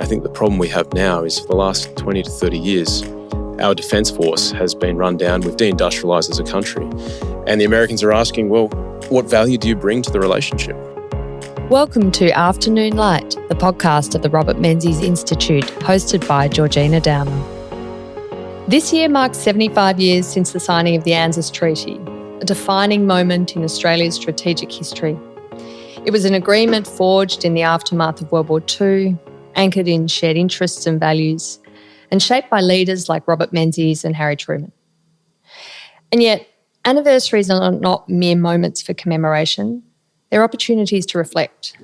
I think the problem we have now is for the last 20 to 30 years, our defence force has been run down. We've deindustrialised as a country. And the Americans are asking, well, what value do you bring to the relationship? Welcome to Afternoon Light, the podcast of the Robert Menzies Institute, hosted by Georgina Downer. This year marks 75 years since the signing of the ANZUS Treaty, a defining moment in Australia's strategic history. It was an agreement forged in the aftermath of World War II, anchored in shared interests and values, and shaped by leaders like Robert Menzies and Harry Truman. And yet, anniversaries are not mere moments for commemoration. They're opportunities to reflect.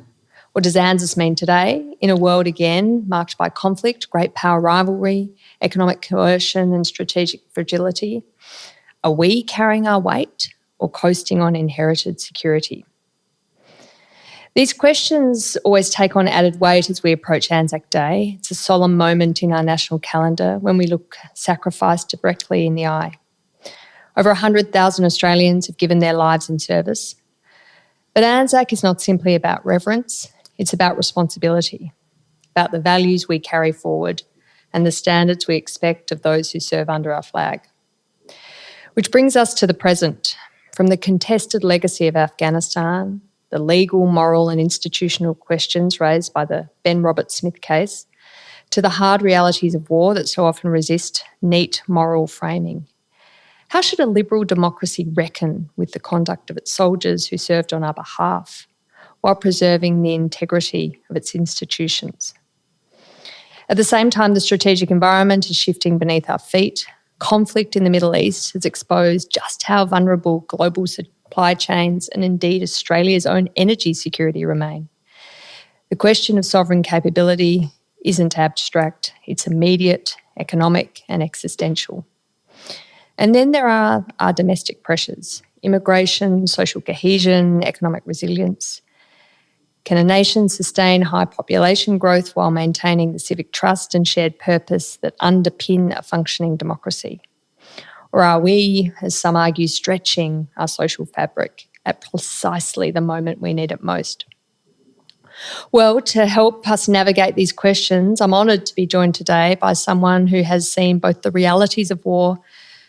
What does ANZUS mean today in a world again marked by conflict, great power rivalry, economic coercion and strategic fragility? Are we carrying our weight or coasting on inherited security? These questions always take on added weight as we approach Anzac Day. It's a solemn moment in our national calendar when we look sacrifice directly in the eye. Over 100,000 Australians have given their lives in service. But Anzac is not simply about reverence, it's about responsibility, about the values we carry forward and the standards we expect of those who serve under our flag. Which brings us to the present, from the contested legacy of Afghanistan, the legal, moral and institutional questions raised by the Ben Roberts-Smith case, to the hard realities of war that so often resist neat moral framing. How should a liberal democracy reckon with the conduct of its soldiers who served on our behalf, while preserving the integrity of its institutions? At the same time, the strategic environment is shifting beneath our feet. Conflict in the Middle East has exposed just how vulnerable global supply chains and indeed Australia's own energy security remain. The question of sovereign capability isn't abstract, it's immediate, economic and existential. And then there are our domestic pressures: immigration, social cohesion, economic resilience. Can a nation sustain high population growth while maintaining the civic trust and shared purpose that underpin a functioning democracy? Or are we, as some argue, stretching our social fabric at precisely the moment we need it most? Well, to help us navigate these questions, I'm honoured to be joined today by someone who has seen both the realities of war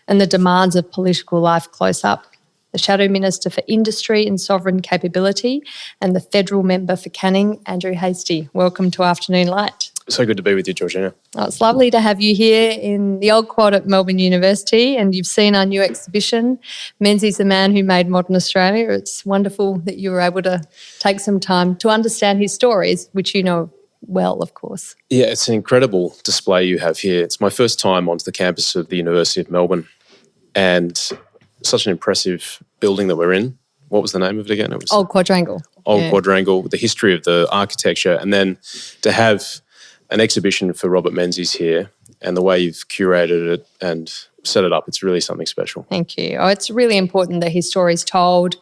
and the demands of political life close up. The Shadow Minister for Industry and Sovereign Capability and the Federal Member for Canning, Andrew Hastie. Welcome to Afternoon Light. So good to be with you, Georgina. Oh, it's lovely to have you here in the old quad at Melbourne University, and you've seen our new exhibition, Menzies, the Man Who Made Modern Australia. It's wonderful that you were able to take some time to understand his stories, which you know well, of course. Yeah, it's an incredible display you have here. It's my first time onto the campus of the University of Melbourne, and such an impressive building that we're in. What was the name of it again? It was Old Quadrangle. Quadrangle, the history of the architecture, and then to have an exhibition for Robert Menzies here and the way you've curated it and set it up, it's really something special. Thank you. Oh, it's really important that his story is told,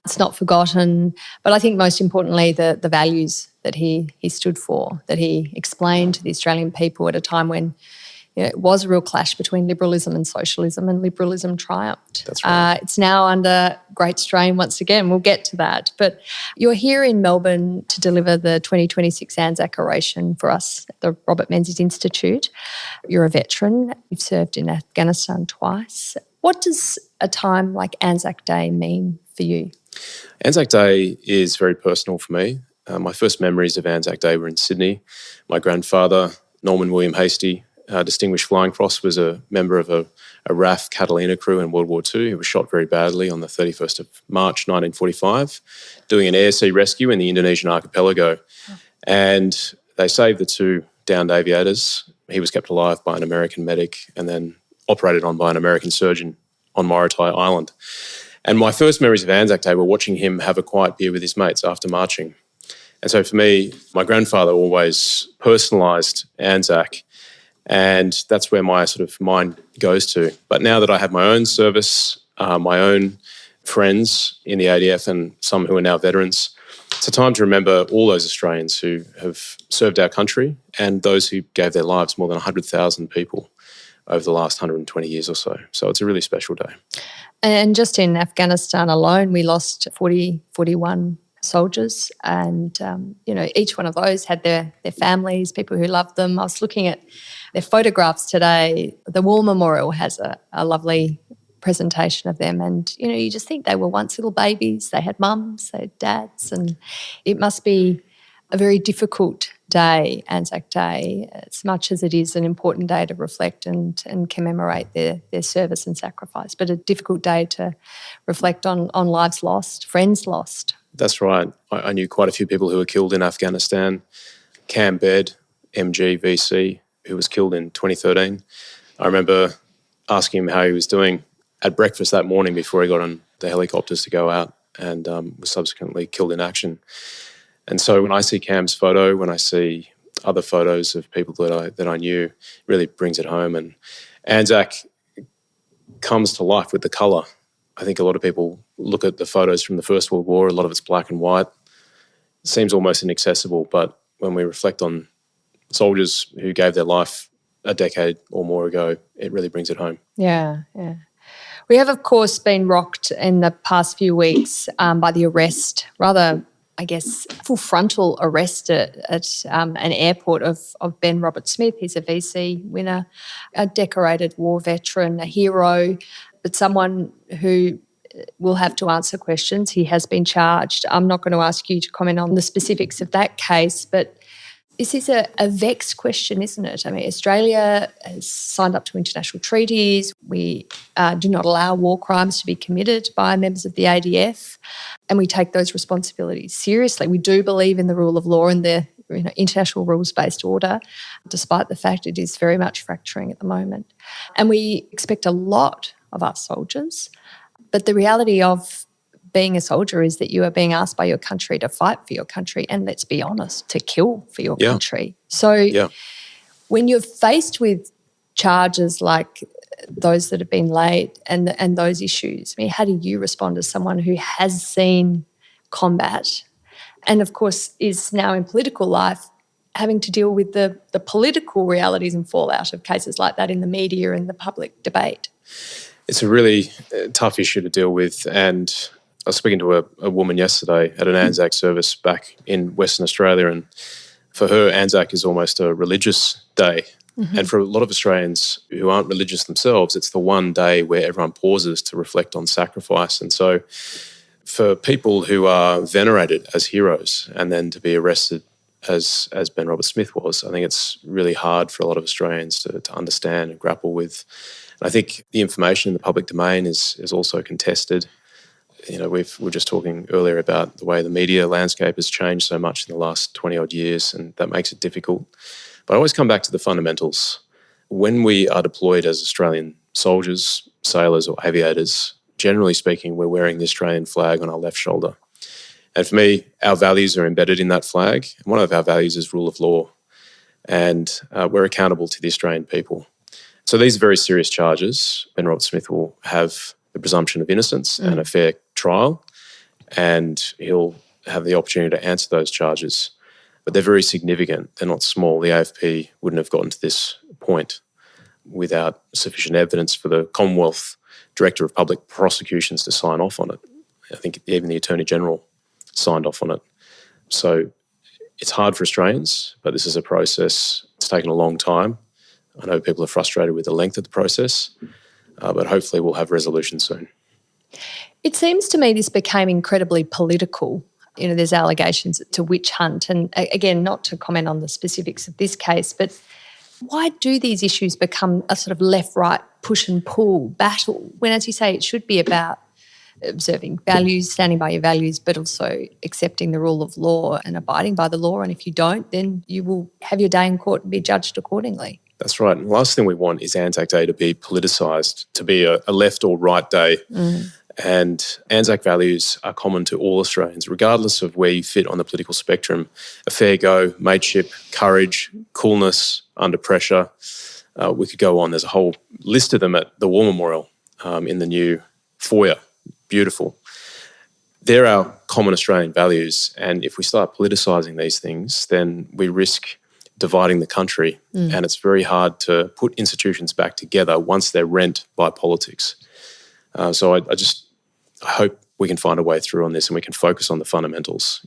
it's not forgotten, but I think most importantly the values that he stood for, that he explained to the Australian people at a time when it was a real clash between liberalism and socialism, and liberalism triumphed. That's right. It's now under great strain once again. We'll get to that. But you're here in Melbourne to deliver the 2026 Anzac oration for us at the Robert Menzies Institute. You're a veteran. You've served in Afghanistan twice. What does a time like Anzac Day mean for you? Anzac Day is very personal for me. My first memories of Anzac Day were in Sydney. My grandfather, Norman William Hastie, Distinguished Flying Cross, was a member of a RAF Catalina crew in World War II. He was shot very badly on the 31st of March 1945, doing an air-sea rescue in the Indonesian archipelago. And they saved the two downed aviators. He was kept alive by an American medic and then operated on by an American surgeon on Moritai Island. And my first memories of Anzac Day were watching him have a quiet beer with his mates after marching. And so for me, my grandfather always personalised Anzac, and that's where my sort of mind goes to. But now that I have my own service, my own friends in the ADF and some who are now veterans, it's a time to remember all those Australians who have served our country and those who gave their lives, more than 100,000 people over the last 120 years or so. So it's a really special day. And just in Afghanistan alone, we lost 41 soldiers, and each one of those had their families, people who loved them. I was looking at their photographs today. The War Memorial has a lovely presentation of them, and you just think they were once little babies. They had mums, they had dads, and it must be a very difficult day, Anzac Day, as much as it is an important day to reflect and commemorate their service and sacrifice, but a difficult day to reflect on lives lost, friends lost. That's right. I knew quite a few people who were killed in Afghanistan. Cam Bed, MG, VC, who was killed in 2013. I remember asking him how he was doing at breakfast that morning before he got on the helicopters to go out, and was subsequently killed in action. And so when I see Cam's photo, when I see other photos of people that I knew, it really brings it home. And Anzac comes to life with the colour. I think a lot of people look at the photos from the First World War, a lot of it's black and white. It seems almost inaccessible, but when we reflect on soldiers who gave their life a decade or more ago, it really brings it home. Yeah. We have, of course, been rocked in the past few weeks by the arrest, rather, I guess, full frontal arrest at an airport of Ben Roberts-Smith. He's a VC winner, a decorated war veteran, a hero, but someone who will have to answer questions. He has been charged. I'm not going to ask you to comment on the specifics of that case, but this is a vexed question, isn't it? I mean, Australia has signed up to international treaties. We do not allow war crimes to be committed by members of the ADF, and we take those responsibilities seriously. We do believe in the rule of law and the international rules-based order, despite the fact it is very much fracturing at the moment. And we expect a lot of our soldiers, but the reality of being a soldier is that you are being asked by your country to fight for your country and, let's be honest, to kill for your country. So when you're faced with charges like those that have been laid and those issues, I mean, how do you respond as someone who has seen combat and, of course, is now in political life having to deal with the political realities and fallout of cases like that in the media and the public debate? It's a really tough issue to deal with, and I was speaking to a woman yesterday at an Anzac service back in Western Australia, and for her, Anzac is almost a religious day. Mm-hmm. And for a lot of Australians who aren't religious themselves, it's the one day where everyone pauses to reflect on sacrifice. And so for people who are venerated as heroes and then to be arrested as Ben Roberts-Smith was, I think it's really hard for a lot of Australians to understand and grapple with. And I think the information in the public domain is also contested. We were just talking earlier about the way the media landscape has changed so much in the last 20-odd years, and that makes it difficult. But I always come back to the fundamentals. When we are deployed as Australian soldiers, sailors or aviators, generally speaking, we're wearing the Australian flag on our left shoulder. And for me, our values are embedded in that flag. And one of our values is rule of law. And we're accountable to the Australian people. So these are very serious charges. Ben Roberts-Smith will have the presumption of innocence and a fair trial, and he'll have the opportunity to answer those charges. But they're very significant. They're not small. The AFP wouldn't have gotten to this point without sufficient evidence for the Commonwealth Director of Public Prosecutions to sign off on it. I think even the Attorney General signed off on it. So it's hard for Australians, but this is a process. It's taken a long time. I know people are frustrated with the length of the process, but hopefully we'll have resolution soon. It seems to me this became incredibly political. There's allegations it's a witch hunt. And again, not to comment on the specifics of this case, but why do these issues become a sort of left-right push and pull battle when, as you say, it should be about observing values, standing by your values, but also accepting the rule of law and abiding by the law? And if you don't, then you will have your day in court and be judged accordingly. That's right. And the last thing we want is Anzac Day to be politicised, to be a left or right day. And Anzac values are common to all Australians, regardless of where you fit on the political spectrum. A fair go, mateship, courage, coolness under pressure. We could go on. There's a whole list of them at the War Memorial in the new foyer. Beautiful. They're our common Australian values. And if we start politicising these things, then we risk dividing the country. And it's very hard to put institutions back together once they're rent by politics. So I hope we can find a way through on this and we can focus on the fundamentals.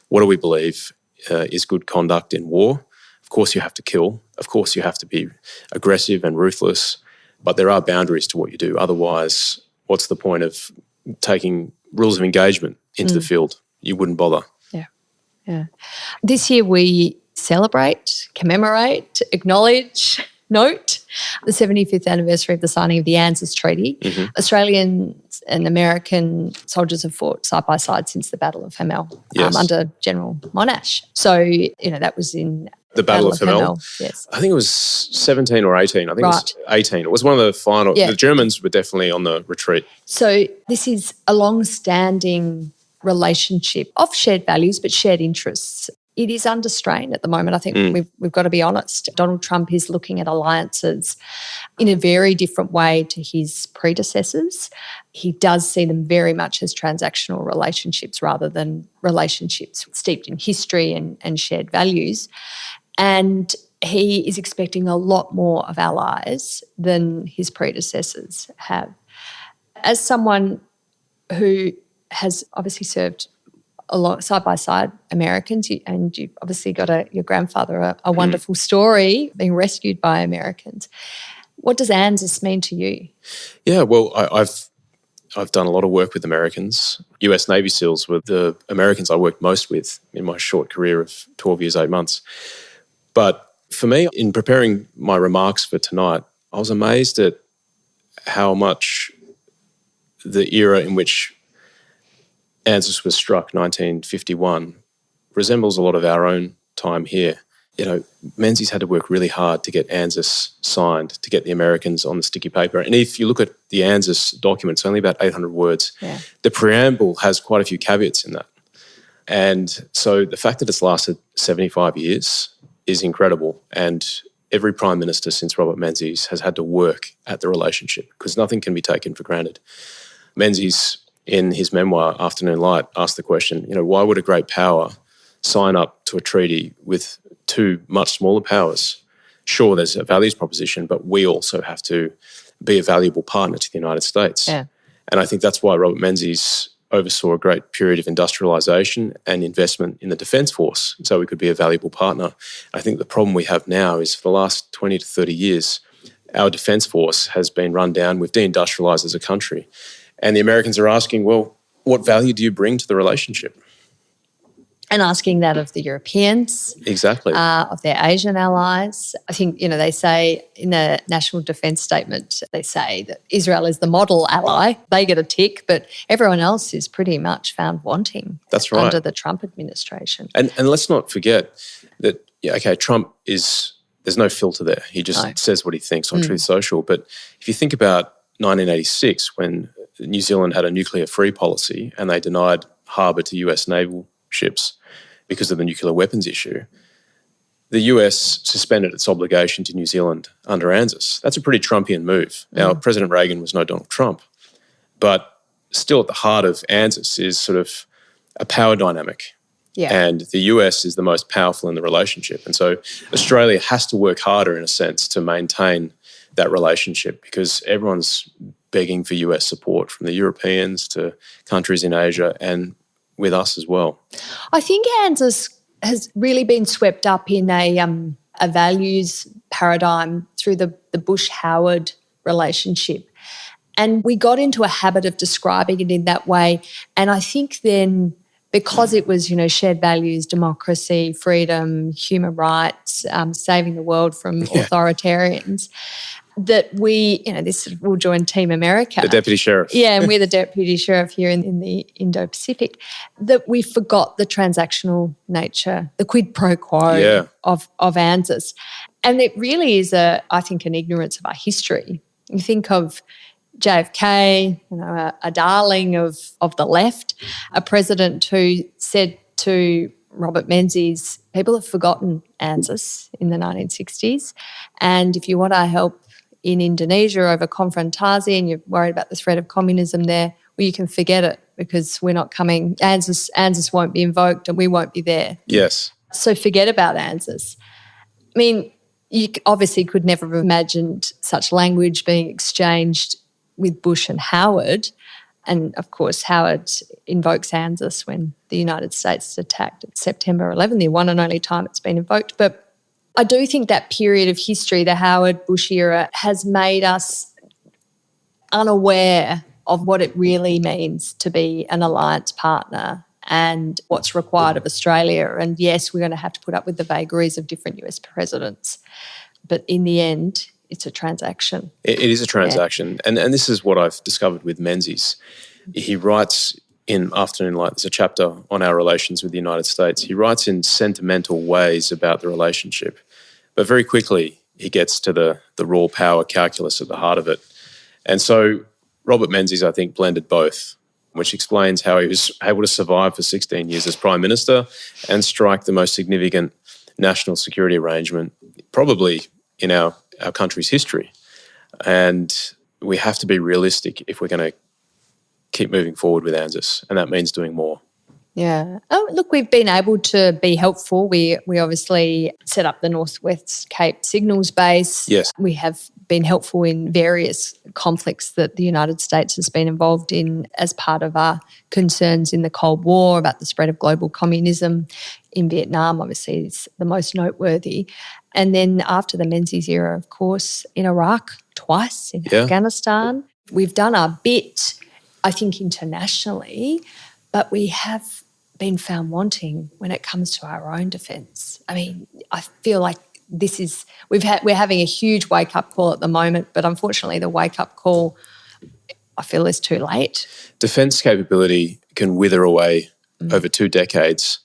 What do we believe is good conduct in war? Of course you have to kill. Of course you have to be aggressive and ruthless, but there are boundaries to what you do. Otherwise, what's the point of taking rules of engagement into the field? You wouldn't bother. Yeah. This year we celebrate, commemorate, acknowledge, note the 75th anniversary of the signing of the ANZUS Treaty. Australians and American soldiers have fought side by side since the Battle of Hamel under General Monash. So, that was in the Battle of Hamel. Yes. I think it was 17 or 18. I think it was 18. It was one of the final. Yeah. The Germans were definitely on the retreat. So this is a long-standing relationship of shared values but shared interests. It is under strain at the moment. I think we've got to be honest. Donald Trump is looking at alliances in a very different way to his predecessors. He does see them very much as transactional relationships rather than relationships steeped in history and shared values. And he is expecting a lot more of allies than his predecessors have. As someone who has obviously served side by side Americans, and you've obviously got your grandfather a wonderful story being rescued by Americans. What does ANZUS mean to you? Yeah, well, I've done a lot of work with Americans. US Navy SEALs were the Americans I worked most with in my short career of 12 years, 8 months. But for me, in preparing my remarks for tonight, I was amazed at how much the era in which ANZUS was struck, 1951, resembles a lot of our own time here. Menzies had to work really hard to get ANZUS signed, to get the Americans on the sticky paper. And if you look at the ANZUS document, it's only about 800 words. Yeah. The preamble has quite a few caveats in that. And so the fact that it's lasted 75 years is incredible. And every Prime Minister since Robert Menzies has had to work at the relationship because nothing can be taken for granted. Menzies, in his memoir, Afternoon Light, asked the question, why would a great power sign up to a treaty with two much smaller powers? Sure, there's a values proposition, but we also have to be a valuable partner to the United States. Yeah. And I think that's why Robert Menzies oversaw a great period of industrialisation and investment in the Defence Force, so we could be a valuable partner. I think the problem we have now is for the last 20 to 30 years, our Defence Force has been run down. We've deindustrialised as a country. And the Americans are asking, well, what value do you bring to the relationship? And asking that of the Europeans. Exactly. Of their Asian allies. I think, they say in the National Defence Statement, they say that Israel is the model ally. They get a tick, but everyone else is pretty much found wanting. That's right. Under the Trump administration. And let's not forget that, Trump there's no filter there. He just says what he thinks on Truth Social. But if you think about 1986, when New Zealand had a nuclear-free policy and they denied harbour to US naval ships because of the nuclear weapons issue, the US suspended its obligation to New Zealand under ANZUS. That's a pretty Trumpian move. Now, President Reagan was no Donald Trump, but still at the heart of ANZUS is sort of a power dynamic. Yeah. And the US is the most powerful in the relationship. And so Australia has to work harder, in a sense, to maintain that relationship because everyone's begging for US support, from the Europeans to countries in Asia and with us as well. I think ANZUS has really been swept up in a values paradigm through the Bush-Howard relationship. And we got into a habit of describing it in that way. And I think then because it was, shared values, democracy, freedom, human rights, saving the world from authoritarians, that we'll join Team America. The Deputy Sheriff. Yeah, and we're the Deputy Sheriff here in the Indo-Pacific, that we forgot the transactional nature, the quid pro quo of ANZUS. And it really is, I think, an ignorance of our history. You think of JFK, a darling of the left, a president who said to Robert Menzies, people have forgotten ANZUS in the 1960s, and if you want our help in Indonesia over Konfrontasi and you're worried about the threat of communism there, well, you can forget it because we're not coming. ANZUS won't be invoked and we won't be there. Yes. So forget about ANZUS. I mean, you obviously could never have imagined such language being exchanged with Bush and Howard, And of course, Howard invokes ANZUS when the United States attacked September 11, the one and only time it's been invoked. But I do think that period of history, the Howard Bush era, has made us unaware of what it really means to be an alliance partner and what's required of Australia. And yes, we're going to have to put up with the vagaries of different US presidents. But in the end, it's a transaction. It is a transaction. Yeah. And this is what I've discovered with Menzies. He writes in Afternoon Light, there's a chapter on our relations with the United States. He writes in sentimental ways about the relationship. But very quickly, he gets to the raw power calculus at the heart of it. And so Robert Menzies, I think, blended both, which explains how he was able to survive for 16 years as Prime Minister and strike the most significant national security arrangement probably in our country's history. And we have to be realistic if we're going to keep moving forward with ANZUS, and that means doing more. Yeah. Oh, look, we've been able to be helpful. We obviously set up the Northwest Cape Signals Base. Yes. We have been helpful in various conflicts that the United States has been involved in as part of our concerns in the Cold War about the spread of global communism. In Vietnam, obviously, is the most noteworthy. And then after the Menzies era, of course, in Iraq twice, in Afghanistan. We've done our bit, I think, internationally, but we have been found wanting when it comes to our own defence. I mean, I feel like we're having a huge wake-up call at the moment, but unfortunately the wake-up call, I feel, is too late. Defence capability can wither away over 2 decades,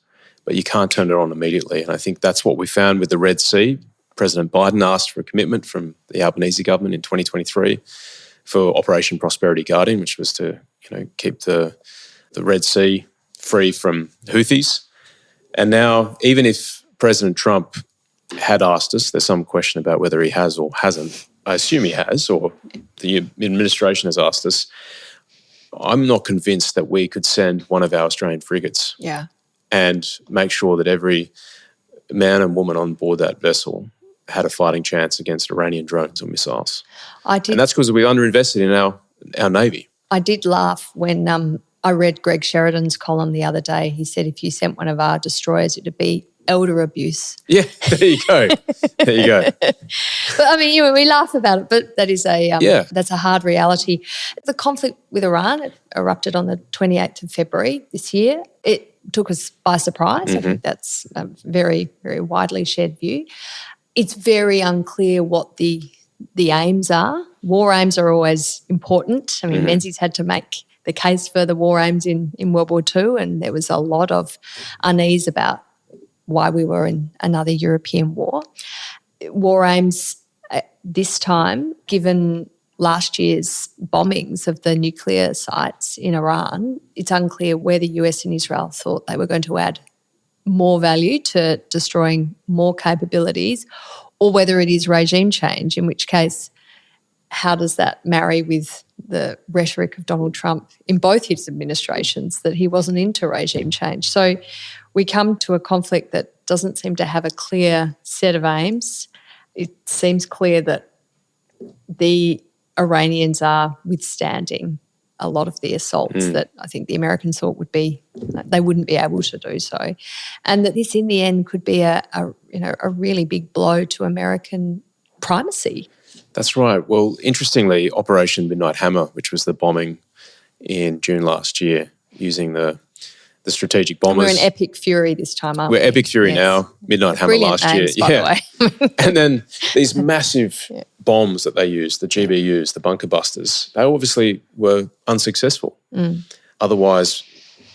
but you can't turn it on immediately. And I think that's what we found with the Red Sea. President Biden asked for a commitment from the Albanese government in 2023 for Operation Prosperity Guardian, which was to keep the Red Sea free from Houthis. And now, even if President Trump had asked us, there's some question about whether he has or hasn't. I assume he has, or the administration has asked us. I'm not convinced that we could send one of our Australian frigates and make sure that every man and woman on board that vessel had a fighting chance against Iranian drones or missiles. And that's because we underinvested in our Navy. I did laugh when I read Greg Sheridan's column the other day. He said if you sent one of our destroyers, it would be elder abuse. Yeah, there you go. There you go. But I mean, we laugh about it, but that is that's a hard reality. The conflict with Iran erupted on the 28th of February this year. It took us by surprise. I think that's a very, very widely shared view. It's very unclear what the aims are. War aims are always important. I mean, Menzies had to make the case for the war aims in World War II, and there was a lot of unease about why we were in another European war. War aims this time, given last year's bombings of the nuclear sites in Iran, it's unclear where the US and Israel thought they were going to add more value to destroying more capabilities, or whether it is regime change, in which case, how does that marry with the rhetoric of Donald Trump in both his administrations that he wasn't into regime change? So we come to a conflict that doesn't seem to have a clear set of aims. It seems clear that the Iranians are withstanding a lot of the assaults that I think the Americans thought they wouldn't be able to do so, and that this in the end could be a really big blow to American primacy. That's right. Well, interestingly, Operation Midnight Hammer, which was the bombing in June last year using the strategic bombers. We're in Epic Fury this time, aren't we? We're Epic Fury now, Midnight Hammer Brilliant last names, year. by the way. And then these massive bombs that they used, the GBUs, the bunker busters, they obviously were unsuccessful. Otherwise,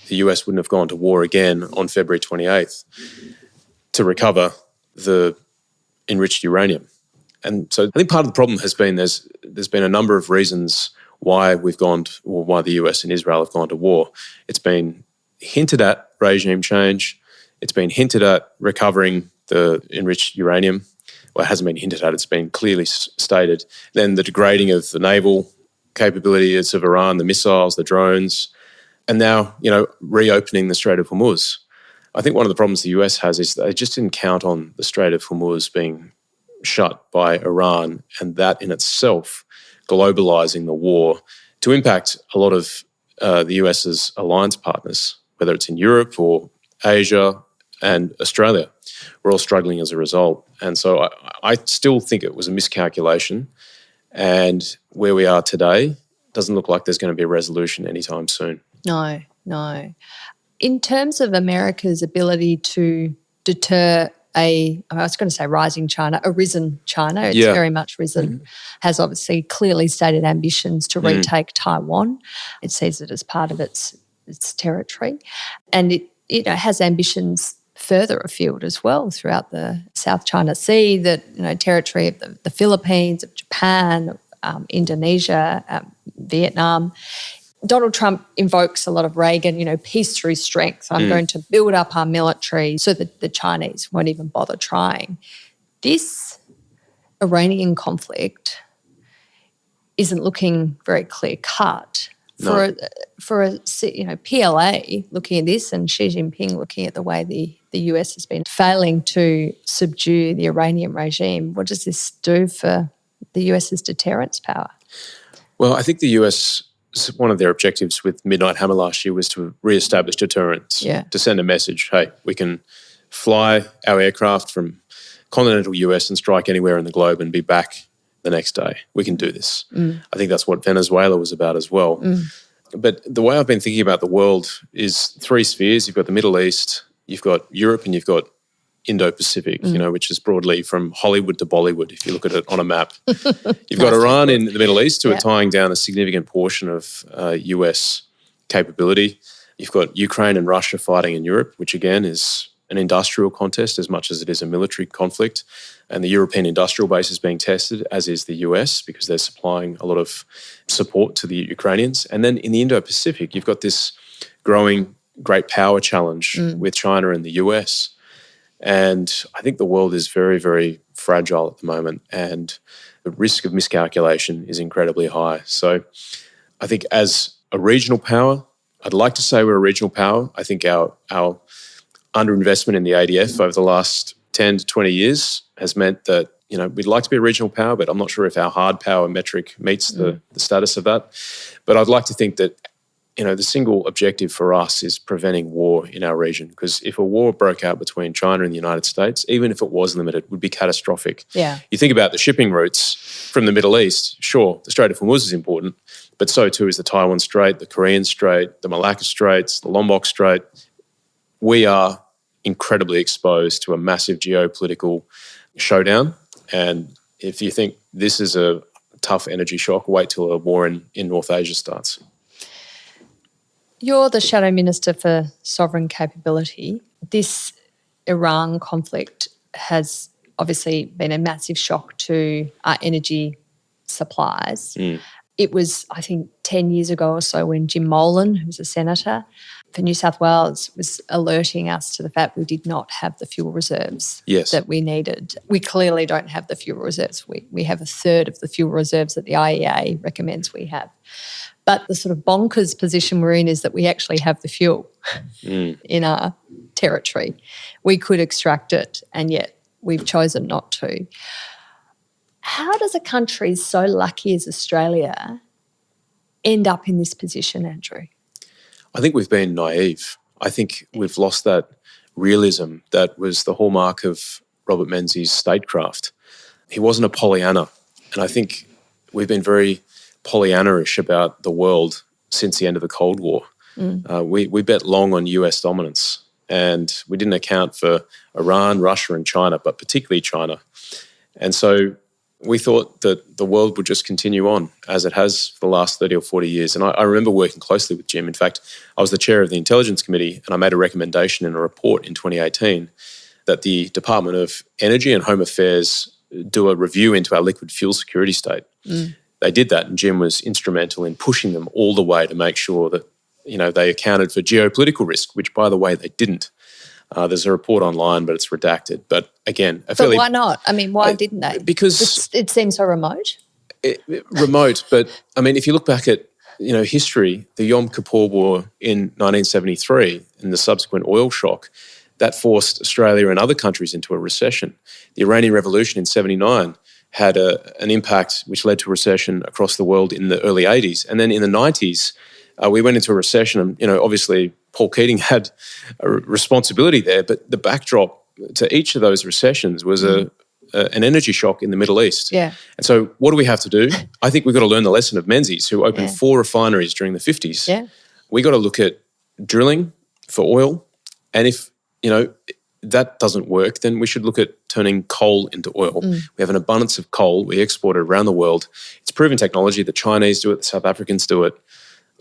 the US wouldn't have gone to war again on February 28th to recover the enriched uranium. And so I think part of the problem has been there's been a number of reasons why why the US and Israel have gone to war. It's been hinted at regime change. It's been hinted at recovering the enriched uranium. Well, it hasn't been hinted at, it's been clearly stated. Then the degrading of the naval capabilities of Iran, the missiles, the drones, and now, reopening the Strait of Hormuz. I think one of the problems the US has is they just didn't count on the Strait of Hormuz being shut by Iran, and that in itself globalising the war to impact a lot of the US's alliance partners, whether it's in Europe or Asia and Australia, we're all struggling as a result. And so I still think it was a miscalculation. And where we are today doesn't look like there's going to be a resolution anytime soon. No. In terms of America's ability to deter I was going to say rising China, a risen China, it's very much risen, has obviously clearly stated ambitions to retake Taiwan. It sees it as part of its territory. And it has ambitions further afield as well throughout the South China Sea, territory of the Philippines, of Japan, Indonesia, Vietnam. Donald Trump invokes a lot of Reagan, peace through strength. I'm going to build up our military so that the Chinese won't even bother trying. This Iranian conflict isn't looking very clear-cut. No. For a PLA looking at this and Xi Jinping looking at the way the US has been failing to subdue the Iranian regime, what does this do for the US's deterrence power? Well, I think the US, one of their objectives with Midnight Hammer last year was to re-establish deterrence, to send a message, hey, we can fly our aircraft from continental US and strike anywhere in the globe and be back the next day. We can do this. I think that's what Venezuela was about as well. But the way I've been thinking about the world is three spheres. You've got the Middle East, you've got Europe, and you've got Indo-Pacific, which is broadly from Hollywood to Bollywood, if you look at it on a map. You've got Iran in the Middle East, who are tying down a significant portion of US capability. You've got Ukraine and Russia fighting in Europe, which again is an industrial contest as much as it is a military conflict. And the European industrial base is being tested, as is the US, because they're supplying a lot of support to the Ukrainians. And then in the Indo-Pacific, you've got this growing great power challenge with China and the US. And I think the world is very, very fragile at the moment, and the risk of miscalculation is incredibly high. So I think as a regional power, I'd like to say we're a regional power. I think our underinvestment in the ADF over the last 10 to 20 years has meant that, we'd like to be a regional power, but I'm not sure if our hard power metric meets the status of that. But I'd like to think that the single objective for us is preventing war in our region, because if a war broke out between China and the United States, even if it was limited, it would be catastrophic. Yeah. You think about the shipping routes from the Middle East, sure, the Strait of Hormuz is important, but so too is the Taiwan Strait, the Korean Strait, the Malacca Straits, the Lombok Strait. We are incredibly exposed to a massive geopolitical showdown. And if you think this is a tough energy shock, wait till a war in North Asia starts. You're the Shadow Minister for Sovereign Capability. This Iran conflict has obviously been a massive shock to our energy supplies. It was, I think, 10 years ago or so when Jim Molan, who was a senator for New South Wales, was alerting us to the fact we did not have the fuel reserves that we needed. We clearly don't have the fuel reserves. We have a third of the fuel reserves that the IEA recommends we have. But the sort of bonkers position we're in is that we actually have the fuel in our territory. We could extract it, and yet we've chosen not to. How does a country so lucky as Australia end up in this position, Andrew? I think we've been naive. I think we've lost that realism that was the hallmark of Robert Menzies' statecraft. He wasn't a Pollyanna, and I think we've been very Pollyanna-ish about the world since the end of the Cold War. We bet long on US dominance, and we didn't account for Iran, Russia and China, but particularly China. And so we thought that the world would just continue on as it has for the last 30 or 40 years. And I remember working closely with Jim. In fact, I was the chair of the Intelligence Committee, and I made a recommendation in a report in 2018 that the Department of Energy and Home Affairs do a review into our liquid fuel security state. They did that, and Jim was instrumental in pushing them all the way to make sure that they accounted for geopolitical risk, which, by the way, they didn't. There's a report online, but it's redacted. But again, but why not? I mean, why didn't they? Because it seems so remote. Remote, but I mean, if you look back at history, the Yom Kippur War in 1973 and the subsequent oil shock, that forced Australia and other countries into a recession. The Iranian Revolution in 79 had an impact which led to a recession across the world in the early 80s. And then in the 90s, We went into a recession and, obviously Paul Keating had a responsibility there, but the backdrop to each of those recessions was an energy shock in the Middle East. Yeah. And so what do we have to do? I think we've got to learn the lesson of Menzies, who opened 4 refineries during the 50s. Yeah. We got to look at drilling for oil. And if, that doesn't work, then we should look at turning coal into oil. We have an abundance of coal. We export it around the world. It's proven technology. The Chinese do it. The South Africans do it.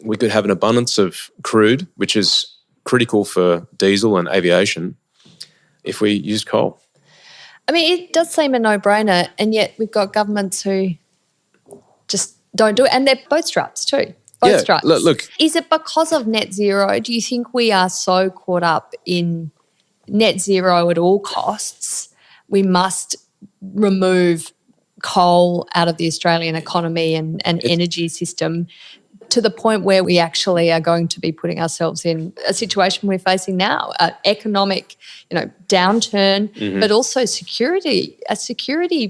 We could have an abundance of crude, which is critical for diesel and aviation, if we used coal. I mean, it does seem a no-brainer, and yet we've got governments who just don't do it, and they're both stripes too. Both stripes. Look. Is it because of net zero? Do you think we are so caught up in net zero at all costs? We must remove coal out of the Australian economy and energy system to the point where we actually are going to be putting ourselves in a situation we're facing now, economic, downturn, but also a security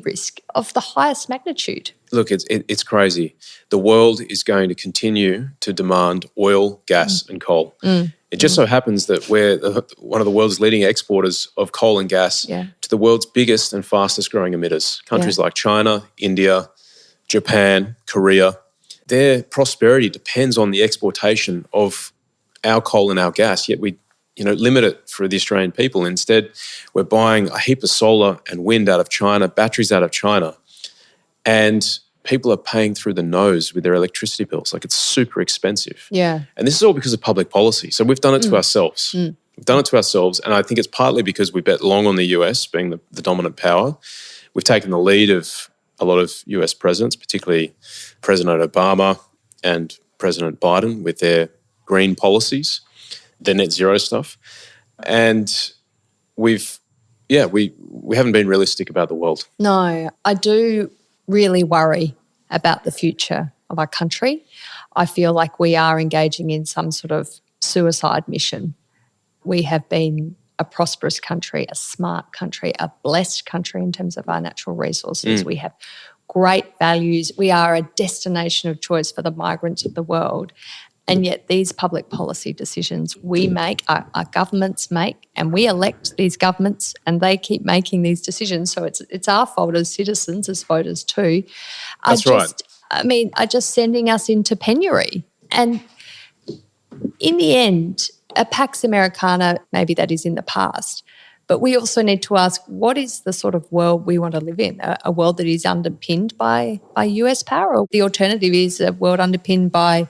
risk of the highest magnitude. Look, it's crazy. The world is going to continue to demand oil, gas and coal. It just so happens that we're one of the world's leading exporters of coal and gas to the world's biggest and fastest growing emitters. Countries like China, India, Japan, Korea. Their prosperity depends on the exportation of our coal and our gas, yet we limit it for the Australian people. Instead, we're buying a heap of solar and wind out of China, batteries out of China, and people are paying through the nose with their electricity bills. Like, it's super expensive. Yeah. And this is all because of public policy. So we've done it to ourselves. We've done it to ourselves, and I think it's partly because we bet long on the US being the dominant power. We've taken the lead of a lot of US presidents, particularly President Obama and President Biden with their green policies, their net zero stuff. And we haven't been realistic about the world. No, I do really worry about the future of our country. I feel like we are engaging in some sort of suicide mission. We have been a prosperous country, a smart country, a blessed country in terms of our natural resources. We have great values. We are a destination of choice for the migrants of the world. And yet these public policy decisions we make, our governments make, and we elect these governments and they keep making these decisions. So it's our fault as citizens, as voters too. That's right. Are just sending us into penury. And in the end, a Pax Americana, maybe that is in the past, but we also need to ask, what is the sort of world we want to live in? A world that is underpinned by US power? Or the alternative is a world underpinned by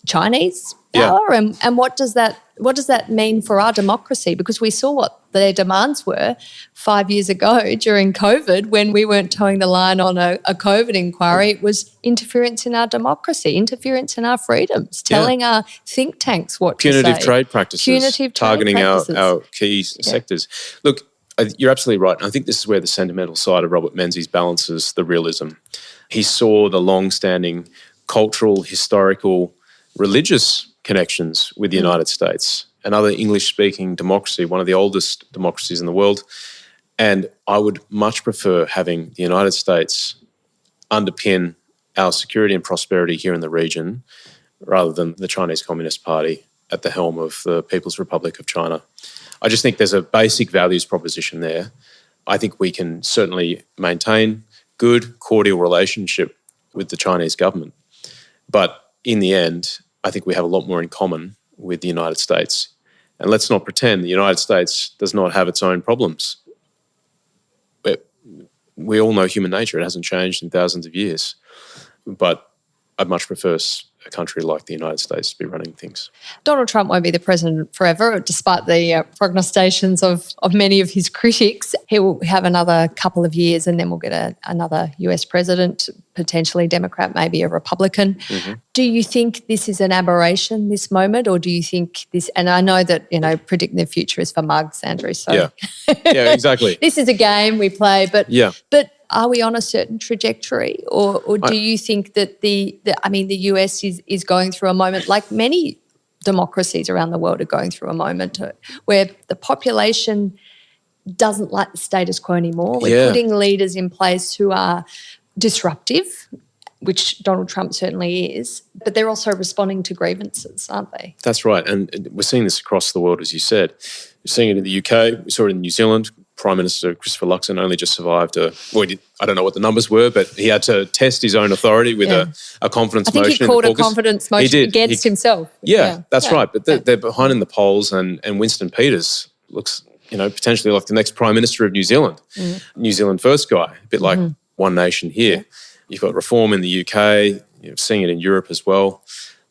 Chinese power? And what does that mean for our democracy? Because we saw what their demands were 5 years ago during COVID when we weren't towing the line on a COVID inquiry. It was interference in our democracy, interference in our freedoms, telling our think tanks what to say. Punitive trade practices, targeting our key sectors. Look, you're absolutely right. And I think this is where the sentimental side of Robert Menzies balances the realism. He saw the long-standing cultural, historical, religious connections with the United States, another English-speaking democracy, one of the oldest democracies in the world. And I would much prefer having the United States underpin our security and prosperity here in the region rather than the Chinese Communist Party at the helm of the People's Republic of China. I just think there's a basic values proposition there. I think we can certainly maintain good, cordial relationship with the Chinese government. But in the end, I think we have a lot more in common with the United States. And let's not pretend the United States does not have its own problems. We all know human nature. It hasn't changed in thousands of years. But I'd much prefer a country like the United States to be running things. Donald Trump won't be the president forever, despite the prognostications of many of his critics. He will have another couple of years and then we'll get another US president, potentially Democrat, maybe a Republican. Mm-hmm. Do you think this is an aberration, this moment, or do you think this, and I know that, predicting the future is for mugs, Andrew, so. Yeah, exactly. This is a game we play, but are we on a certain trajectory, or do you think that the US is going through a moment like many democracies around the world are going through a moment where the population doesn't like the status quo anymore? We're putting leaders in place who are disruptive. which Donald Trump certainly is, but they're also responding to grievances, aren't they? That's right. And we're seeing this across the world, as you said. We're seeing it in the UK. We saw it in New Zealand. Prime Minister Christopher Luxon only just survived I don't know what the numbers were, but he had to test his own authority with a confidence motion. I think he called a confidence motion against himself. Yeah, that's right. But they're behind in the polls, and Winston Peters looks, potentially like the next Prime Minister of New Zealand. New Zealand first guy, a bit like One Nation here. Yeah. You've got reform in the UK, seeing it in Europe as well.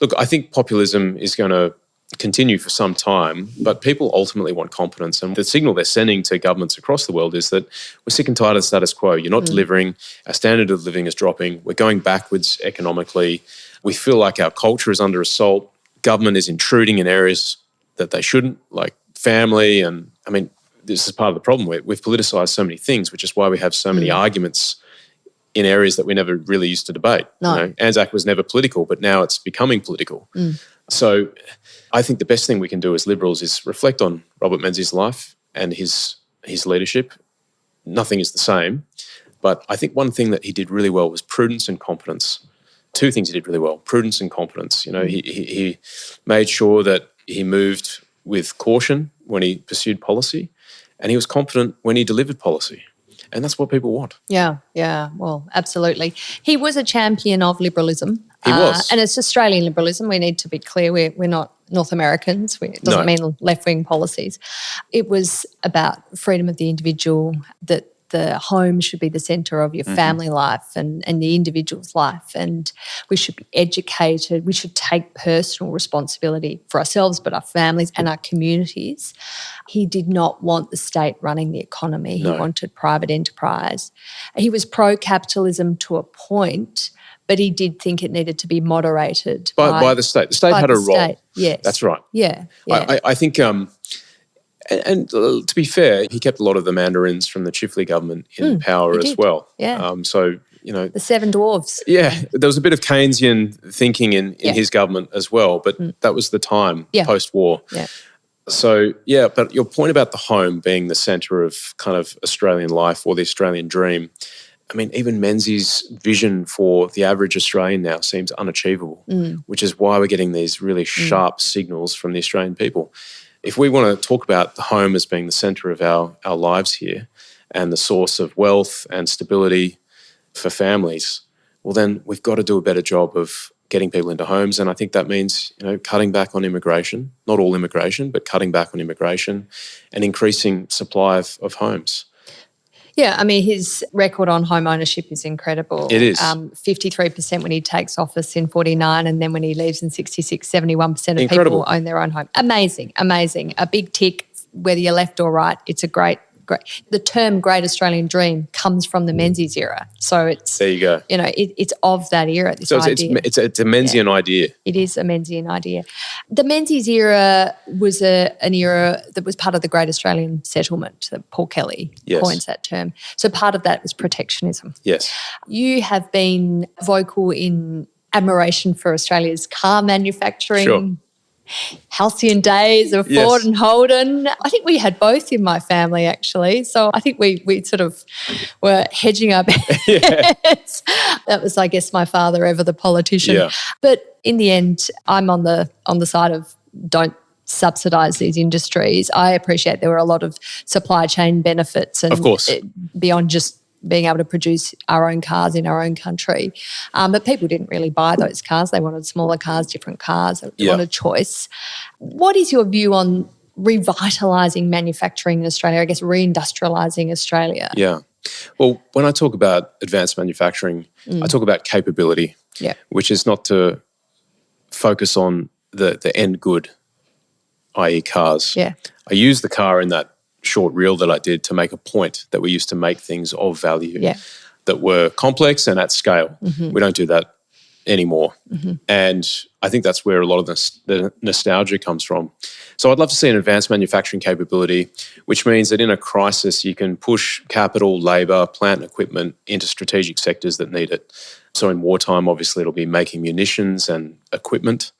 Look, I think populism is going to continue for some time, but people ultimately want competence. And the signal they're sending to governments across the world is that we're sick and tired of the status quo. You're not delivering. Our standard of living is dropping. We're going backwards economically. We feel like our culture is under assault. Government is intruding in areas that they shouldn't, like family. And this is part of the problem. We've politicised so many things, which is why we have so many arguments in areas that we never really used to debate. No. ANZAC was never political, but now it's becoming political. So I think the best thing we can do as Liberals is reflect on Robert Menzies' life and his leadership. Nothing is the same, but I think one thing that he did really well was prudence and competence. Two things he did really well: prudence and competence. He made sure that he moved with caution when he pursued policy, and he was competent when he delivered policy. And that's what people want. Yeah, well, absolutely. He was a champion of liberalism. He was. And it's Australian liberalism. We need to be clear. We're not North Americans. It doesn't mean left-wing policies. It was about freedom of the individual, that the home should be the centre of your family life and the individual's life. And we should be educated. We should take personal responsibility for ourselves, but our families and our communities. He did not want the state running the economy. He wanted private enterprise. He was pro-capitalism to a point, but he did think it needed to be moderated by the state. The state had a role. Yes. That's right. Yeah. I think, and to be fair, he kept a lot of the mandarins from the Chifley government in power as well. Yeah. The Seven Dwarfs. Yeah, there was a bit of Keynesian thinking in his government as well, but that was the time post-war. Yeah. So, but your point about the home being the centre of kind of Australian life or the Australian dream, even Menzies' vision for the average Australian now seems unachievable, which is why we're getting these really sharp signals from the Australian people. If we want to talk about the home as being the centre of our lives here and the source of wealth and stability for families, well, then we've got to do a better job of getting people into homes. And I think that means, cutting back on immigration, not all immigration, but cutting back on immigration and increasing supply of homes. Yeah, his record on home ownership is incredible. It is. 53% when he takes office in 49, and then when he leaves in 66, 71% of people own their own home. Amazing. A big tick, whether you're left or right. It's a great. The term Great Australian Dream comes from the Menzies era. So it's... There you go. It's of that era, this idea. It's a Menzian idea. It is a Menzian idea. The Menzies era was an era that was part of the Great Australian Settlement. Paul Kelly coins that term. So part of that was protectionism. Yes. You have been vocal in admiration for Australia's car manufacturing. Sure. Halcyon days of Ford and Holden. I think we had both in my family, actually. So I think we sort of were hedging our bets. That was, I guess, my father, ever the politician. Yeah. But in the end, I'm on the side of don't subsidise these industries. I appreciate there were a lot of supply chain benefits, and of course, beyond just being able to produce our own cars in our own country. But people didn't really buy those cars. They wanted smaller cars, different cars. They wanted choice. What is your view on revitalising manufacturing in Australia, I guess reindustrialising Australia? Yeah. Well, when I talk about advanced manufacturing, I talk about capability, which is not to focus on the end good, i.e. cars. Yeah. I use the car in that short reel that I did to make a point that we used to make things of value that were complex and at scale. We don't do that anymore. And I think that's where a lot of the nostalgia comes from. So I'd love to see an advanced manufacturing capability, which means that in a crisis you can push capital, labour, plant and equipment into strategic sectors that need it. So in wartime, obviously it'll be making munitions and equipment.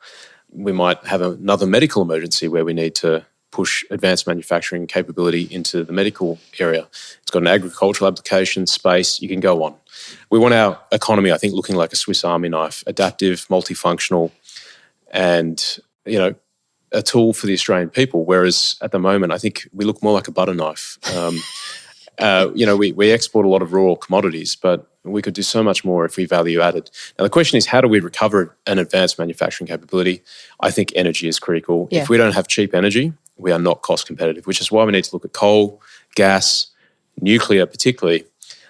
We might have another medical emergency where we need to push advanced manufacturing capability into the medical area. It's got an agricultural application, space, you can go on. We want our economy, I think, looking like a Swiss Army knife, adaptive, multifunctional, and, a tool for the Australian people, whereas at the moment, I think we look more like a butter knife. We export a lot of raw commodities, but we could do so much more if we value added. Now, the question is, how do we recover an advanced manufacturing capability? I think energy is critical. Yeah. If we don't have cheap energy, we are not cost competitive, which is why we need to look at coal, gas, nuclear particularly,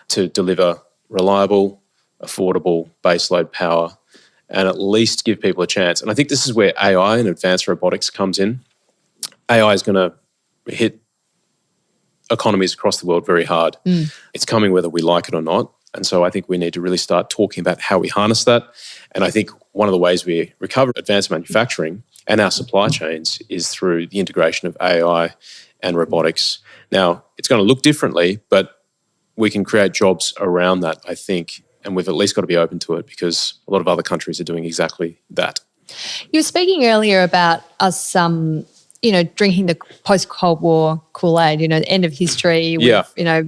to deliver reliable, affordable baseload power and at least give people a chance. And I think this is where AI and advanced robotics comes in. AI is going to hit economies across the world very hard. It's coming whether we like it or not. And so I think we need to really start talking about how we harness that. And I think one of the ways we recover advanced manufacturing and our supply chains is through the integration of AI and robotics. Now, it's going to look differently, but we can create jobs around that, I think. And we've at least got to be open to it because a lot of other countries are doing exactly that. You were speaking earlier about us, drinking the post-Cold War Kool-Aid, the end of history. With,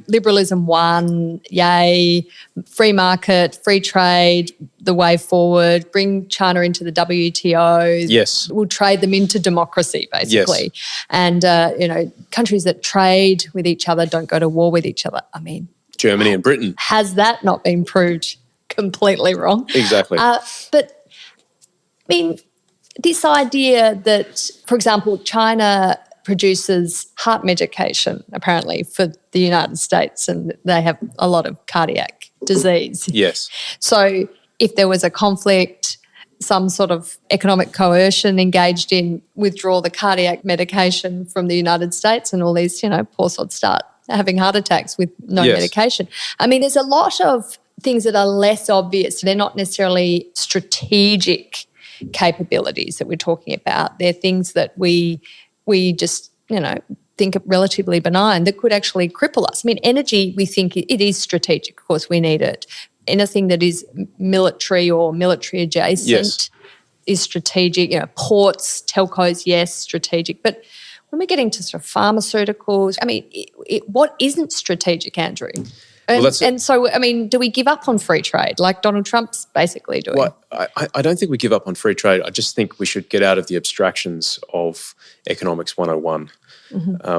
liberalism won, yay, free market, free trade, the way forward, bring China into the WTO. Yes. We'll trade them into democracy, basically. Yes. And, countries that trade with each other don't go to war with each other. I mean, Germany and Britain. Has that not been proved completely wrong? Exactly. But, I mean, this idea that, for example, China produces heart medication, apparently, for the United States, and they have a lot of cardiac disease. Yes. So if there was a conflict, some sort of economic coercion engaged in withdraw the cardiac medication from the United States, and all these, poor sods start having heart attacks with no medication. I mean, there's a lot of things that are less obvious. They're not necessarily strategic capabilities that we're talking about. They're things that we just, think are relatively benign that could actually cripple us. I mean, energy, we think it is strategic. Of course, we need it. Anything that is military or military adjacent is strategic. Ports, telcos, yes, strategic. But when we're getting to sort of pharmaceuticals, I mean, what isn't strategic, Andrew? And so, I mean, do we give up on free trade like Donald Trump's basically doing? Well, I don't think we give up on free trade. I just think we should get out of the abstractions of economics 101.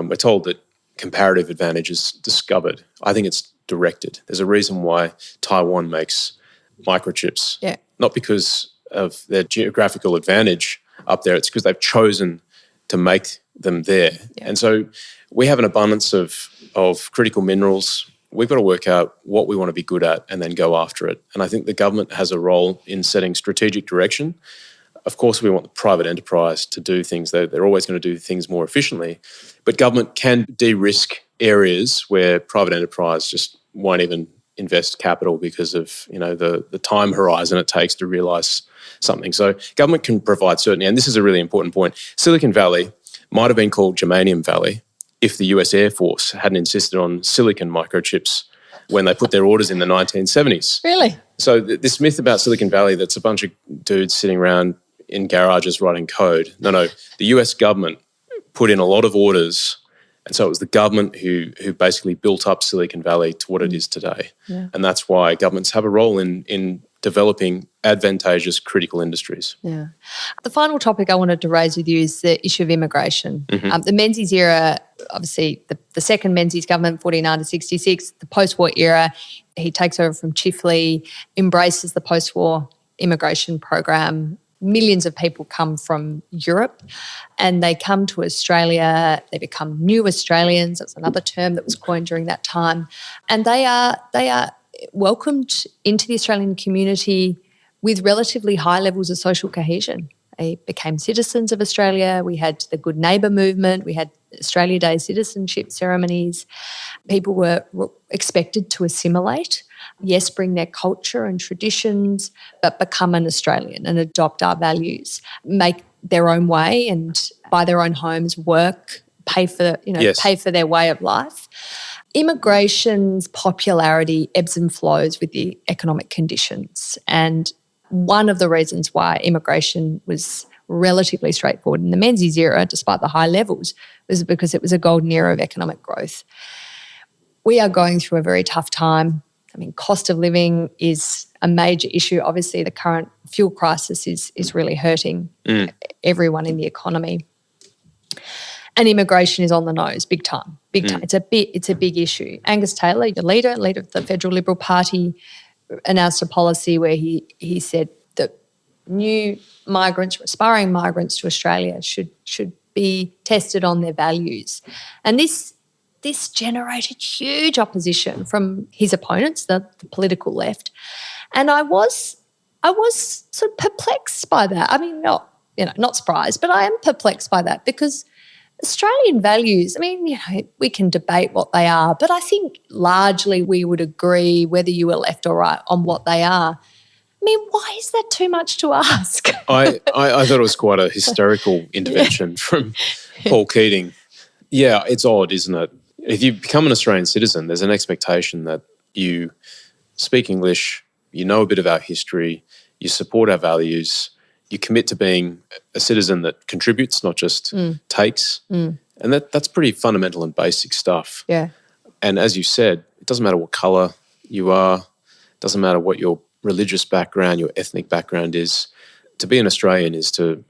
We're told that comparative advantage is discovered. I think it's directed. There's a reason why Taiwan makes microchips. Yeah. Not because of their geographical advantage up there. It's because they've chosen to make them there. Yeah. And so we have an abundance of critical minerals. We've got to work out what we want to be good at and then go after it. And I think the government has a role in setting strategic direction. Of course, we want the private enterprise to do things. They're always going to do things more efficiently. But government can de-risk areas where private enterprise just won't even invest capital because of the time horizon it takes to realise something. So government can provide certainty. And this is a really important point. Silicon Valley might have been called Germanium Valley if the US Air Force hadn't insisted on silicon microchips when they put their orders in the 1970s. Really? So this myth about Silicon Valley that's a bunch of dudes sitting around in garages writing code. No, the US government put in a lot of orders, and so it was the government who basically built up Silicon Valley to what it is today. Yeah. And that's why governments have a role in developing advantageous critical industries. Yeah. The final topic I wanted to raise with you is the issue of immigration. The Menzies era, obviously the second Menzies government, 49 to 66, the post-war era, he takes over from Chifley, embraces the post-war immigration program. Millions of people come from Europe and they come to Australia. They become new Australians. That's another term that was coined during that time. And they are welcomed into the Australian community with relatively high levels of social cohesion. They became citizens of Australia. We had the Good Neighbour movement. We had Australia Day citizenship ceremonies. People were expected to assimilate. Yes, bring their culture and traditions, but become an Australian and adopt our values, make their own way and buy their own homes, work, pay for their way of life. Immigration's popularity ebbs and flows with the economic conditions, and one of the reasons why immigration was relatively straightforward. In the Menzies era, despite the high levels, was because it was a golden era of economic growth. We are going through a very tough time. I mean, cost of living is a major issue. Obviously, the current fuel crisis is really hurting everyone in the economy. And immigration is on the nose, big time, big time. It's a big issue. Angus Taylor, the leader of the Federal Liberal Party, announced a policy where he said that new migrants, aspiring migrants to Australia should be tested on their values. And this generated huge opposition from his opponents, the political left. And I was sort of perplexed by that. I mean, not surprised, but I am perplexed by that because Australian values, I mean, we can debate what they are, but I think largely we would agree, whether you were left or right, on what they are. I mean, why is that too much to ask? I thought it was quite a hysterical intervention from Paul Keating. Yeah, it's odd, isn't it? If you become an Australian citizen, there's an expectation that you speak English, you know a bit of our history, you support our values, you commit to being a citizen that contributes, not just takes. And that's pretty fundamental and basic stuff. Yeah. And as you said, it doesn't matter what colour you are, it doesn't matter what your religious background, your ethnic background is. To be an Australian is to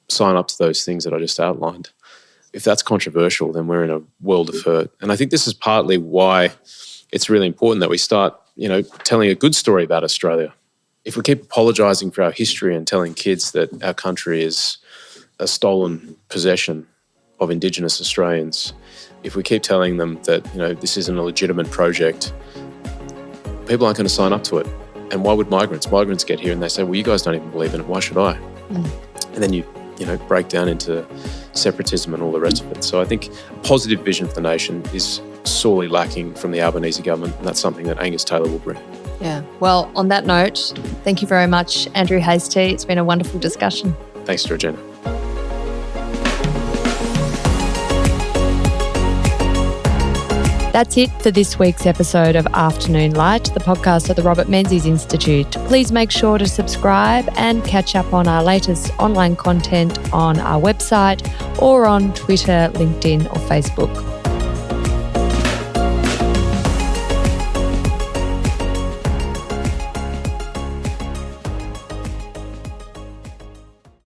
sign up to those things that I just outlined. If that's controversial, then we're in a world of hurt. And I think this is partly why it's really important that we start, telling a good story about Australia. If we keep apologising for our history and telling kids that our country is a stolen possession of Indigenous Australians, if we keep telling them that, this isn't a legitimate project, people aren't going to sign up to it. And why would migrants? Migrants get here and they say, well, you guys don't even believe in it, why should I? And then you break down into separatism and all the rest of it. So I think a positive vision for the nation is sorely lacking from the Albanese government, and that's something that Angus Taylor will bring. Yeah. Well, on that note, thank you very much, Andrew Hastie. It's been a wonderful discussion. Thanks, Georgina. That's it for this week's episode of Afternoon Light, the podcast of the Robert Menzies Institute. Please make sure to subscribe and catch up on our latest online content on our website or on Twitter, LinkedIn or Facebook.